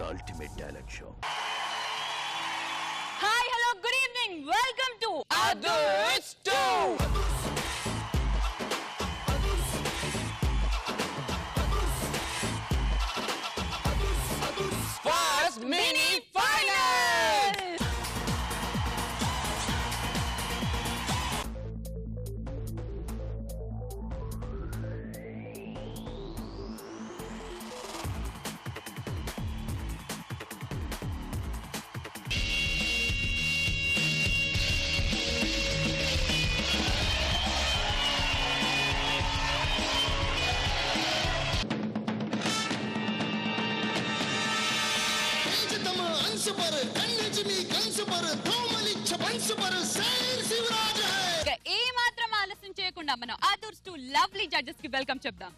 ultimate talent show. Hi, hello, good evening. Welcome to Others Too. First mini final. ఏ మాత్రం ఆలస్యం చేయకుండా మనం ఆదర్స్ to lovely judges కి welcome చెప్దాం.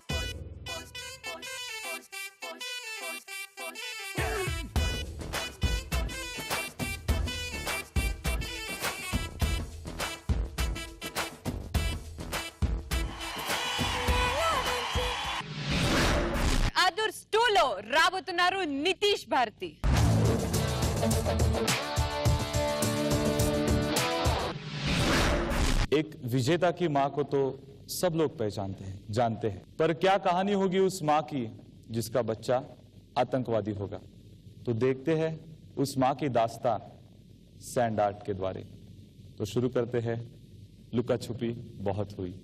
ఆదర్స్ 2 లో రాబోతున్నారు నితీష్ భారతి. एक विजेता की मां को तो सब लोग पहचानते हैं, जानते हैं, पर क्या कहानी होगी उस मां की जिसका बच्चा आतंकवादी होगा? तो देखते हैं उस मां की दास्तान सैंड आर्ट के द्वारे. तो शुरू करते हैं. लुका छुपी बहुत हुई.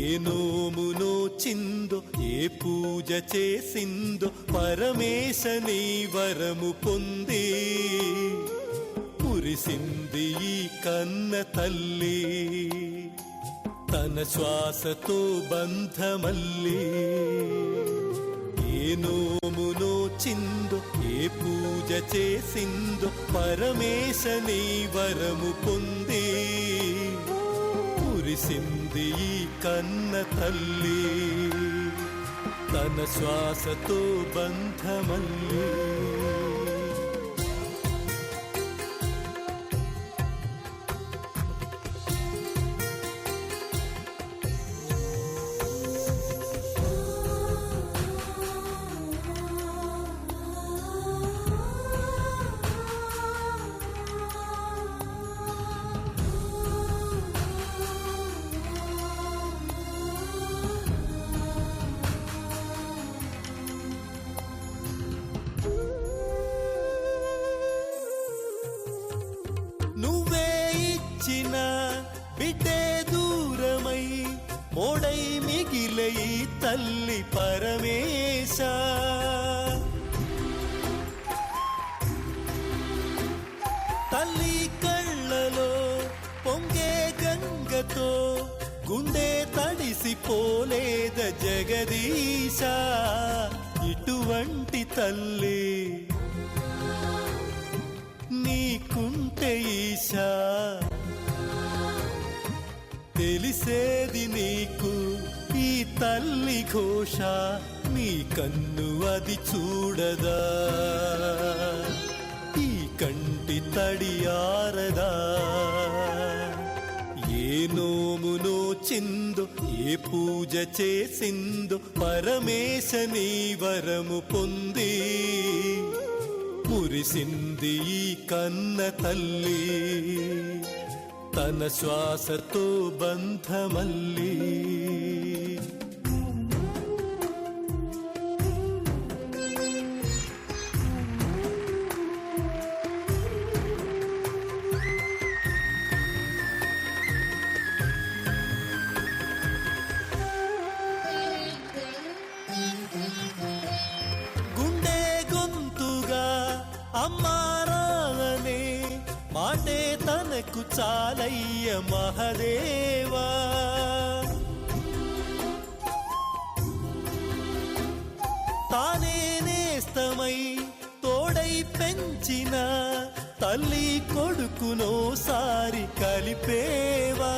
ఏ నోమునో చిందో ఏ పూజ చేసిందో పరమేశని వరము పొంది మురిసింది ఈ కన్న తల్లి తన శ్వాసతో బంధమల్లి. ఏ నోమునో చిందో ఏ పూజ చేసిందో పరమేశని వరము పొంది మురిసింది ఈ కన్న తల్లి తన శ్వాసతో బంధమల్లి. బిడ్డే దూరమై మోడై మిగిలే తల్లి పరమేశ తల్లి కళ్ళలో పొంగే గంగతో గుండె తడిసిపోలేద జగదీశ. ఇటువంటి తల్లి నీకుంటే ఈశా తెలిసేది నీకు ఈ తల్లి ఘోష నీ కన్ను అది చూడదా ఈ కంటి తడియారదా. ఏ నోమునో చిందో ఏ పూజ చేసిందో పరమేశని వరము పొంది మురిసింది ఈ కన్న తల్లి తన శ్వాసతో బంధమల్లి. గుండె గొంతుగా అమ్మారానే మాటే తనకు నాకు చాలయ్య మహదేవా. తానే నేస్తమై తోడై పెంచిన తల్లి కొడుకునోసారి కలిపేవా.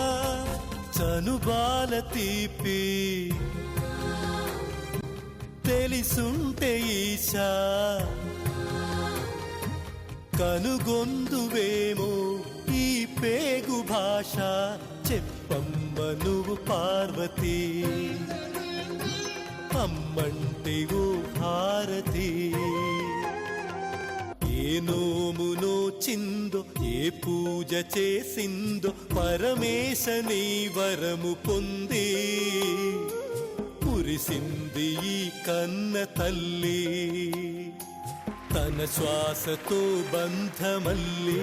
చనుబాల తీపి తెలిసుంటే ఈశా కనుగొందువేమో ఈ పేగు భాష. చెప్పమ్మ నువ్వు పార్వతి, అమ్మంటే ఓ భారతి. ఏ నోమునో చిందో ఏ పూజ చేసిందో పరమేశ నీ వరము పొంది మురిసింది ఈ కన్న తల్లి. తన శ్వాసతో బంధమల్లి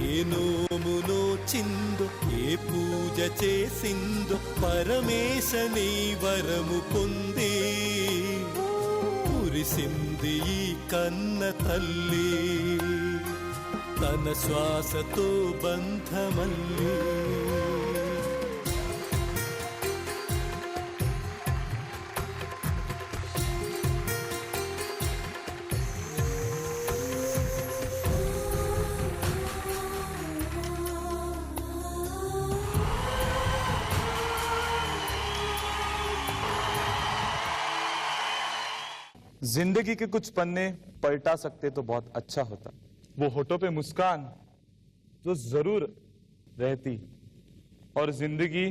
ఏ నోమునో చిందో ఏ పూజ చేసిందో పరమేశ నీ వరము పొంది మురిసింది ఈ కన్న తల్లి. తన శ్వాసతో బంధమల్లి. जिंदगी के कुछ पन्ने पलटा सकते तो बहुत अच्छा होता. वो होठों पे मुस्कान जो जरूर रहती और जिंदगी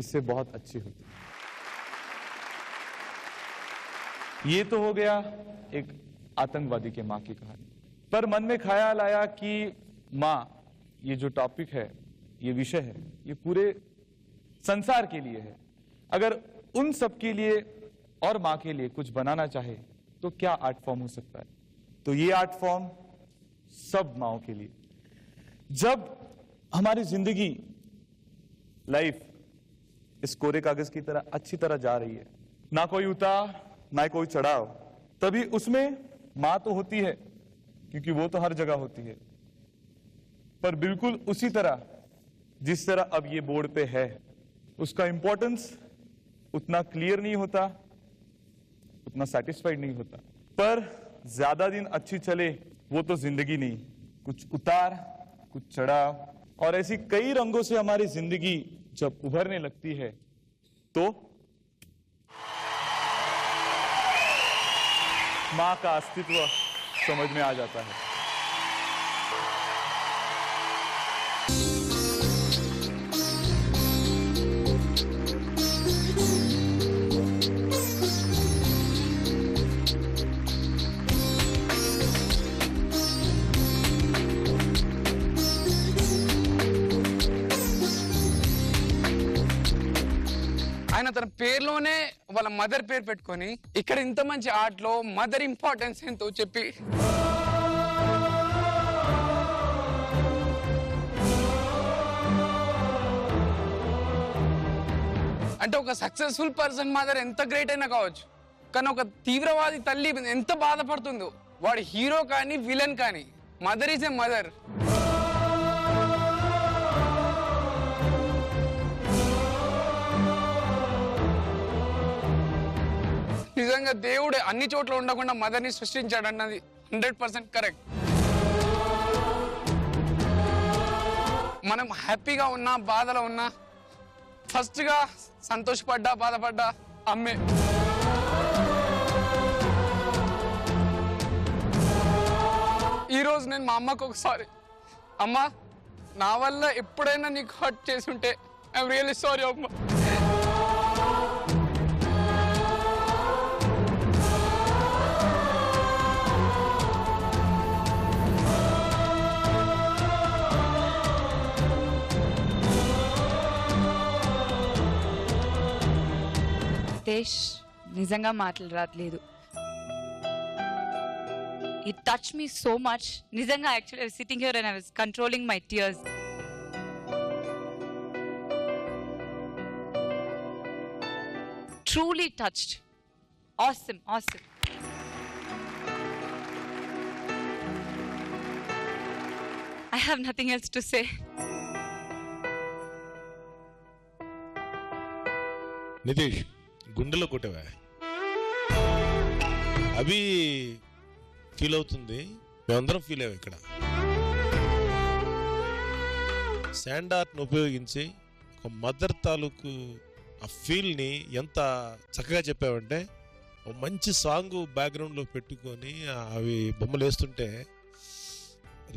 इससे बहुत अच्छी होती. ये तो हो गया एक आतंकवादी के मां की कहानी. पर मन में ख्याल आया कि मां, ये जो टॉपिक है, ये विषय है, ये पूरे संसार के लिए है. अगर उन सब के लिए और मां के लिए कुछ बनाना चाहे तो क्या आर्ट फॉर्म हो सकता है? तो ये आर्ट फॉर्म सब माओं के लिए. जब हमारी जिंदगी, लाइफ इस कोरे कागज की तरह अच्छी तरह जा रही है, ना कोई उतार ना कोई चढ़ाव, तभी उसमें मां तो होती है क्योंकि वो तो हर जगह होती है. पर बिल्कुल उसी तरह जिस तरह अब ये बोर्ड पे है, उसका इंपॉर्टेंस उतना क्लियर नहीं होता, उतना सेटिस्फाइड नहीं होता. पर ज्यादा दिन अच्छी चले वो तो जिंदगी नहीं. कुछ उतार, कुछ चढ़ाव और ऐसी कई रंगों से हमारी जिंदगी जब उभरने लगती है तो मां का अस्तित्व समझ में आ जाता है. ఆయన తన పేరులోనే వాళ్ళ మదర్ పేరు పెట్టుకొని ఇక్కడ ఇంత మంచి ఆర్ట్ లో మదర్ ఇంపార్టెన్స్ ఎంతో చెప్పి అంటే ఒక సక్సెస్ఫుల్ పర్సన్ మదర్ ఎంత గ్రేట్ అయినా కావచ్చు, కానీ ఒక తీవ్రవాది తల్లి ఎంత బాధపడుతుందో. వాడు హీరో కానీ విలన్ కానీ, మదర్ ఈజ్ ఎ మదర్. నిజంగా దేవుడు అన్ని చోట్ల ఉండకుండా మదర్ని సృష్టించాడు అన్నది 100% కరెక్ట్. మనం హ్యాపీగా ఉన్నా బాధలో ఉన్నా ఫస్ట్ గా సంతోషపడ్డా బాధపడ్డా అమ్మే. ఈరోజు నేను మా అమ్మకు ఒకసారి, అమ్మా నా వల్ల ఎప్పుడైనా నీకు హర్ట్ చేసి ఉంటే ఐఎమ్ రియల్లీ సారీ అమ్మ. నిజంగా మాటలు రాట్లేదు. It touched me so much. నిజంగా actually I was sitting here and I was controlling my tears. Truly touched. Awesome, awesome. I I have nothing else to say. Nitish గుండెలో కొట్టవా? అవి feel అవుతుంది, మేమందరం feel అయ్యాం. ఇక్కడ శాండ్ ఆర్ట్ని ఉపయోగించి ఒక మదర్ తాలూకు ఆ ఫీల్ని ఎంత చక్కగా చెప్పావంటే, ఒక మంచి సాంగ్ బ్యాక్గ్రౌండ్లో పెట్టుకొని అవి బొమ్మలు వేస్తుంటే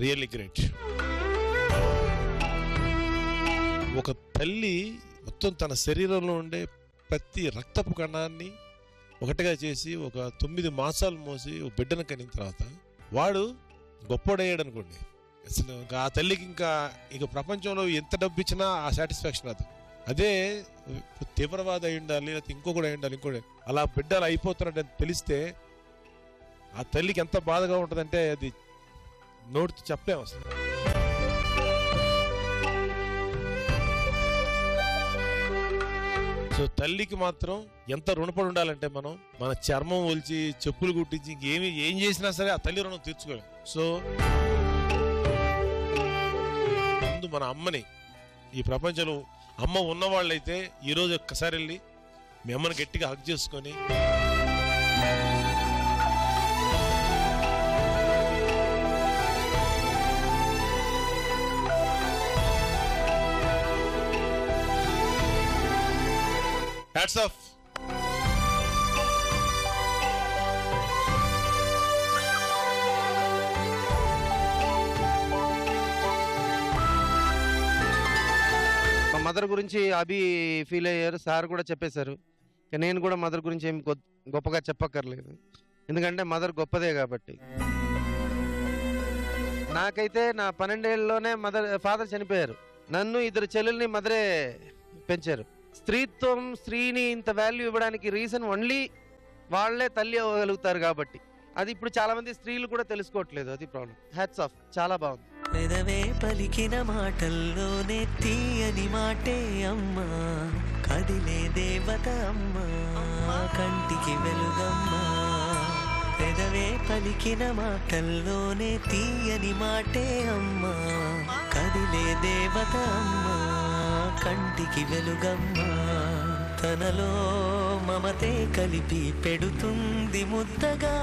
రియల్లీ గ్రేట్. ఒక తల్లి మొత్తం తన శరీరంలో ఉండే ప్రతి రక్తపు కణాన్ని ఒకటిగా చేసి ఒక 9 మాసాలు మోసి ఒక బిడ్డను కనిన తర్వాత వాడు గొప్పడయ్యాడు అనుకోండి, అసలు ఇంకా ఆ తల్లికి ఇంకా ప్రపంచంలో ఎంత డబ్బు ఇచ్చినా ఆ సాటిస్ఫాక్షన్ అది. అదే తీవ్రవాది అయి ఉండాలి, లేకపోతే ఇంకొకటి అయి ఉండాలి, ఇంకోటి అలా బిడ్డలు అయిపోతున్నట్టు తెలిస్తే ఆ తల్లికి ఎంత బాధగా ఉంటుందంటే అది నోటితో చెప్పలేము అసలు. సో తల్లికి మాత్రం ఎంత రుణపడి ఉండాలంటే మనం మన చర్మం ఒలిచి చెప్పులు కుట్టించి ఏం చేసినా సరే ఆ తల్లి రుణం తీర్చుకోలేం. సో ముందు మన అమ్మని, ఈ ప్రపంచంలో అమ్మ ఉన్నవాళ్ళైతే ఈరోజు ఒక్కసారి వెళ్ళి మీ అమ్మని గట్టిగా హగ్ చేసుకొని హ్యాట్స్ ఆఫ్. మా మదర్ గురించి అభి ఫీల్ అయ్యారు, సార్ కూడా చెప్పేశారు. నేను కూడా మదర్ గురించి ఏం గొప్పగా చెప్పక్కర్లేదు, ఎందుకంటే మదర్ గొప్పదే కాబట్టి. నాకైతే నా 12 ఏళ్ళలోనే ఫాదర్ చనిపోయారు. నన్ను 2 చెల్లెల్ని మదరే పెంచారు. స్త్రీత్వం, స్త్రీని ఇంత వాల్యూ ఇవ్వడానికి రీజన్ ఓన్లీ వాళ్లే తల్లి అవ్వగలుగుతారు కాబట్టి. అది ఇప్పుడు చాలా మంది స్త్రీలు కూడా తెలుసుకోవట్లేదు, అది ప్రాబ్లం. హ్యాట్స్ ఆఫ్, చాలా బాగుంది. పెదవే పలికిన మాటల్లోనే తీయని మాటే అమ్మా, కదిలే దేవత అమ్మా, కంటికి వెలుగమ్మా. పెదవే పలికిన మాటల్లోనే తీయని మాటే అమ్మా, కదిలే దేవత అమ్మా, కంటికి వెలుగమ్మా. తనలో మమతే కలిపి పెడుతుంది ముద్దగా,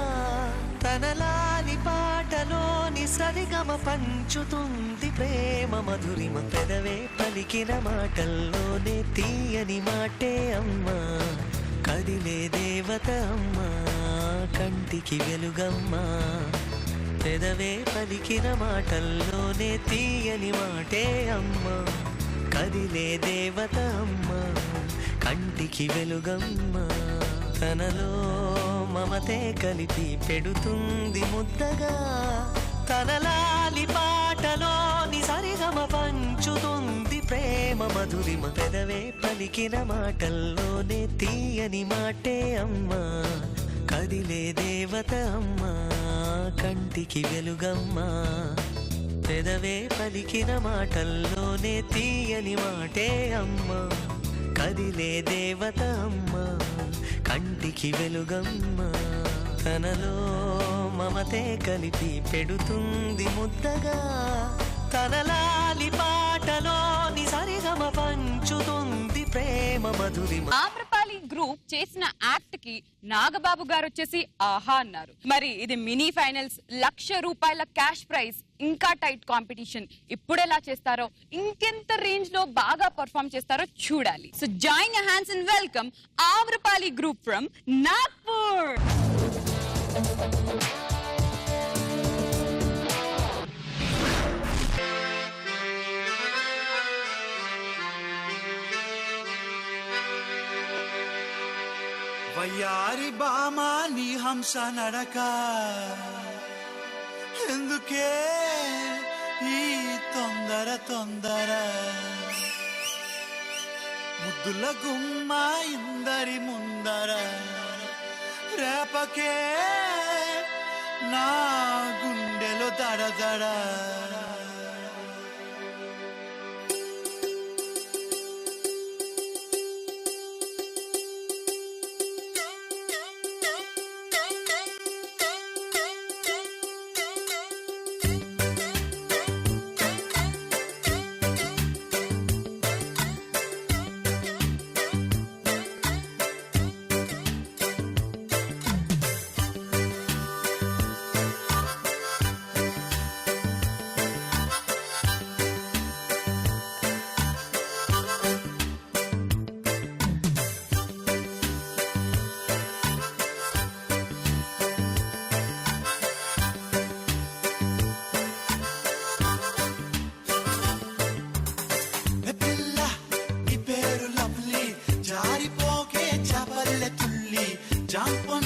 తనలాలి పాటలోని సరిగమ పంచుతుంది ప్రేమ మధురిమ. పెదవే పలికిన మాటల్లోనే తీయని మాటే అమ్మా, కదిలే దేవత అమ్మా, కంటికి వెలుగమ్మా. పెదవే పలికిన మాటల్లోనే తీయని మాటే అమ్మా, కదిలే దేవత అమ్మా, కంటికి వెలుగమ్మా. తనలో మమతే కలిపి పెడుతుంది ముద్దగా, తనలాలి పాటలోని సరిగమ పంచుతుంది ప్రేమ మధురిమ. పెదవే పలికిన మాటల్లోనే తీయని మాటే అమ్మా, కదిలే దేవత అమ్మా, కంటికి వెలుగమ్మా. పెదవే పలికిన మాటల్లోనే తీయని మాటే అమ్మా, కదిలే దేవత అమ్మా, కంటికి వెలుగమ్మా. తనలో మమతే కలిపి పెడుతుంది ముద్దగా, తనలాలి పాటలోని సరిగమ పంచుతుంది ప్రేమ మధురిమ. ఆమ్రపాలి గ్రూప్ చేసిన యాక్ట్ కి నాగబాబు గారు వచ్చేసి ఆహా అన్నారు. మరి ఇది మినీ ఫైనల్స్, ₹1,00,000 క్యాష్ ప్రైజ్, ఇంకా టైట్ కాంపిటీషన్. ఇప్పుడు ఎలా చేస్తారో, ఇంకెంత రేంజ్ లో బాగా పర్ఫార్మ్ చేస్తారో చూడాలి. So join your hands and welcome Amrapali group from Nagpur. వయ్యారి బామా నీ హంస నడక, ఎందుకే ఈ తొందర తొందర, ముద్దుల గుమ్మ ఇందరి ముందర, రేపకే నా గుండెలో దడదడ.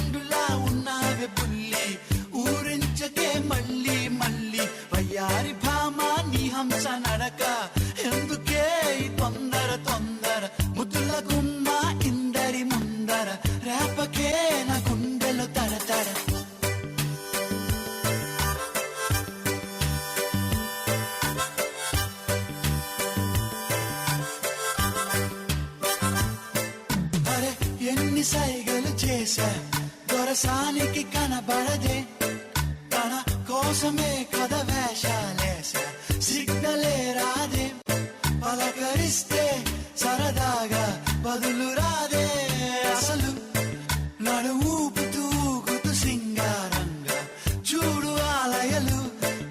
పండులా ఉన్నావే బుల్లి ఊరించకే మళ్ళీ మళ్ళీ వయ్యారి భామ నీ హంస నడక ఎందుకే ఈ తొందర తొందర ముద్దుల గుమ్మ ఇందరి ముందర రేపకే నా గుండెలో తడతడ అరే ఎన్ని సైగలు చేశా దొరసానికి కనబడదే తన కోసమే కథ వేషాలేసా సిగ్నలే రాదే పలకరిస్తే సరదాగా బదులు రాదే అసలు నడు ఊపుతూ ఊగుతూ సింగారంగా చూడు ఆలయలు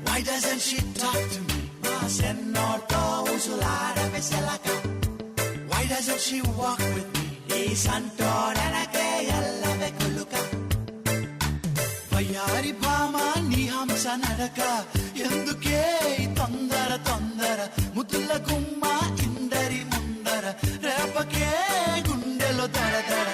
Why doesn't she talk to me? మా సెన్నోటో ఉసులాడవే సెలక Why doesn't she walk with me? ఈ సంటోడనకే ఎల్లవే కులుక వయ్యారి భామ నీ హంస నడక ఎందుకే ఈ తొందర తొందర ముద్దుల గుమ్మ ఇందరి ముందర రేపకే గుండెలో దడదడ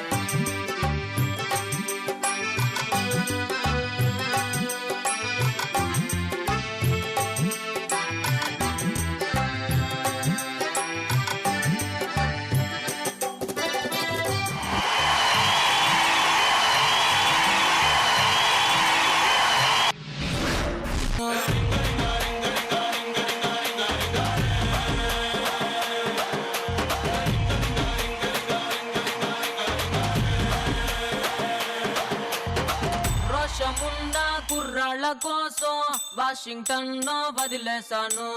రోషమున్న కుర్రాళ్ళ కోసం వాషింగ్టన్ లో వదిలేశాను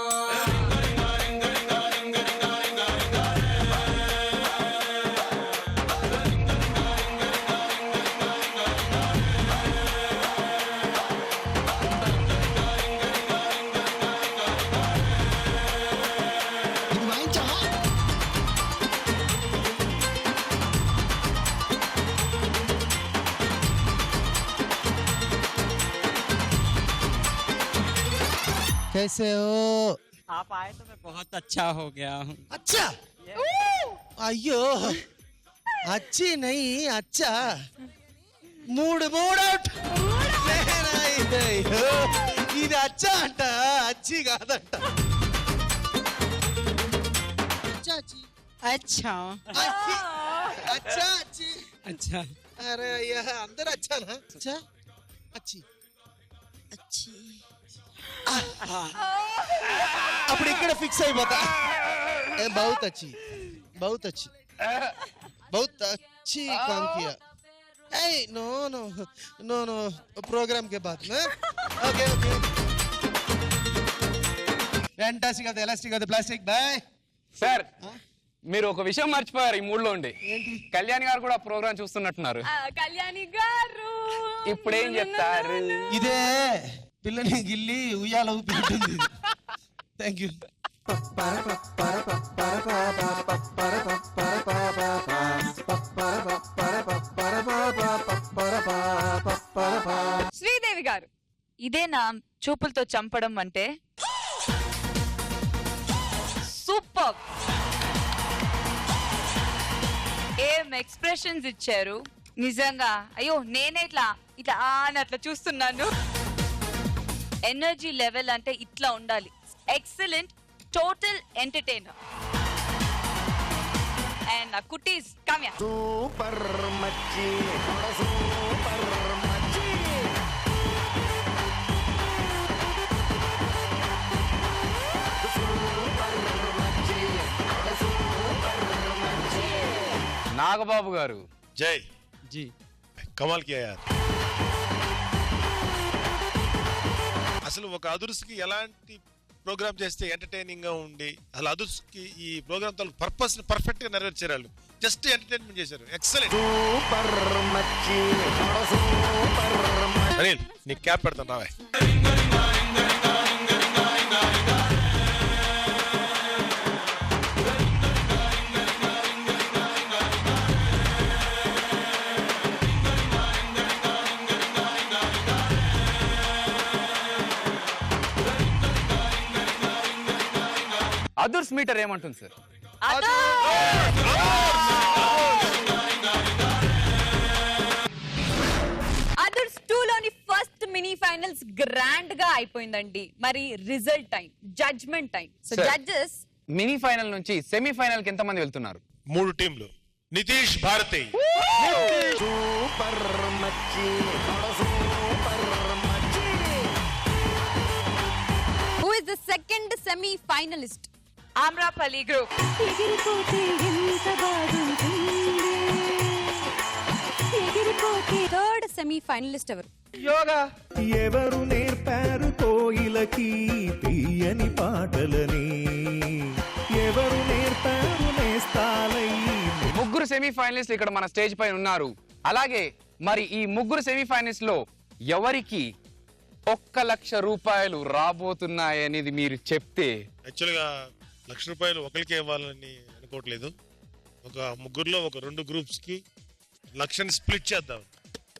कैसे हो आप आए तो मैं बहुत अच्छा हो गया हूँ अच्छा అయ్యో అచ్చి నై అచ్చా మూడు అవుట్ ఇది అచ్చా అంట అచ్చి కాదంట अच्छा అచ్చా అచ్చి अच्छा అరే అయ్యా అందరు అచ్చానా అచ్చా అచ్చి అచ్చి అప్పుడు ఇక్కడ ఫిక్స్ అయిపోతా बहुत अच्छी बहुत अच्छी बहुत अच्छी काम किया ए no no no no program के बाद में ओके ओके फैंटास्टिक అది ఎలాస్టిక్ అది ప్లాస్టిక్ బాయ్ సార్ మీరు ఒక విషయం మర్చిపోయారు ఈ మూడ్లో ఉండి ఏంటి కళ్యాణ్ గారు కూడా ప్రోగ్రామ్ చూస్తున్నట్టున్నారు కళ్యాణి గారు ఇప్పుడు ఏం చెప్తారు ఇదే పిల్లని గిల్లి ఉయ్యాల ఊపిస్తుంది థ్యాంక్ యూ శ్రీదేవి గారు ఇదేనా చూపులతో చంపడం అంటే సూపర్ ఏం ఎక్స్ప్రెషన్స్ ఇచ్చారు నిజంగా అయ్యో నేనే ఇట్లా ఇట్లా అని అట్లా చూస్తున్నాను ఎనర్జీ లెవెల్ అంటే ఇట్లా ఉండాలి ఎక్సలెంట్ టోటల్ ఎంటర్టైనర్ అండ్ నా కుటీస్ కమ్యా సూపర్ మచ్చి సూపర్ మచ్చి నాగబాబు గారు జై जी కమాల్ కియా యార్ అసలు ఒక అదుర్స్కి ఎలాంటి ప్రోగ్రామ్ చేస్తే ఎంటర్టైనింగ్ గా ఉండి అసలు అదుర్స్కి ఈ ప్రోగ్రామ్ తో పర్పస్ పర్ఫెక్ట్ గా నెరవేర్చారు వాళ్ళు జస్ట్ ఎంటర్టైన్మెంట్ చేశారు ఎక్సలెంట్ అనిల్ నీ క్యాప్ పెడతాను రావే అదుర్స్ మీటర్ ఏమంటుంది సార్ మినీ ఫైనల్స్ గ్రాండ్ గా అయిపోయిందండి. మరి result time, judgement time. So Sir. Judges mini final నుంచి సెమీ ఫైనల్ కి ఎంతమంది వెళ్తున్నారు? 3 టీంలు. నితీష్ భారతి, సూపర్ మచ్చి సూపర్ మచ్చి. Who is the second semi finalist? Amrapali group. Third semi finalist ఎవరు? యోగా. ఎవరు నేర్పారు కోయిలకి తీయని పాటలని, ఎవరు నేర్పారు నేస్తాలై. ముగ్గురు సెమీ ఫైనలిస్ట్ ఇక్కడ మన స్టేజ్ పైన ఉన్నారు. అలాగే మరి ఈ ముగ్గురు సెమీ ఫైనలిస్ట్ లో ఎవరికి 1,00,000 రూపాయలు రాబోతున్నాయనేది మీరు చెప్తే. యాక్చువల్గా ₹1,00,000 ఒకరికే ఇవ్వాలని అనుకోవట్లేదు. ఒక ముగ్గురులో ఒక 2 గ్రూప్స్ కి 1,00,000 స్ప్లిట్ చేద్దాం.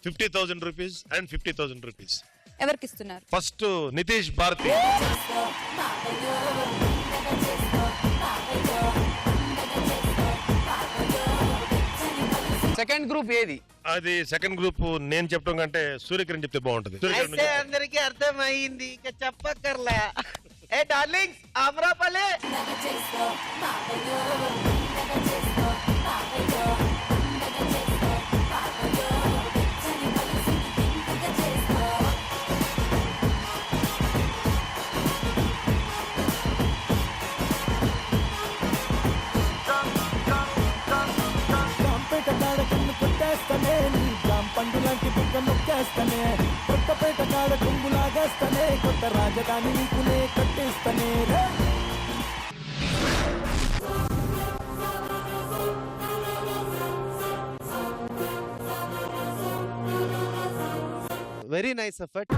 50,000 రూపీస్ అండ్ 50,000 రూపీస్. ఎవరికి ఇస్తున్నారు? First Nitish Bharti. Second group ఏది? అది సెకండ్ గ్రూప్ నేను చెప్పడం కంటే సూర్యకిరణ్ చెప్తే బాగుంటది. సూర్యకిరణ్ అయితే అందరికి అర్థమైంది, ఇక చెప్పక్కర్లే. ఏ డార్లింగ్స్, ఆమ్రాపల్లి. జాంపేట కాడ కన్ను కొట్టేస్తానే, నీ జాం పండు లాంటి బుగ్గ నొక్కేస్తానే, కొత్తపేట కాడ కొంగు లాగేస్తానే, కొత్త రాజధాని నీకునే కట్టేస్తానే రే. Very nice effort.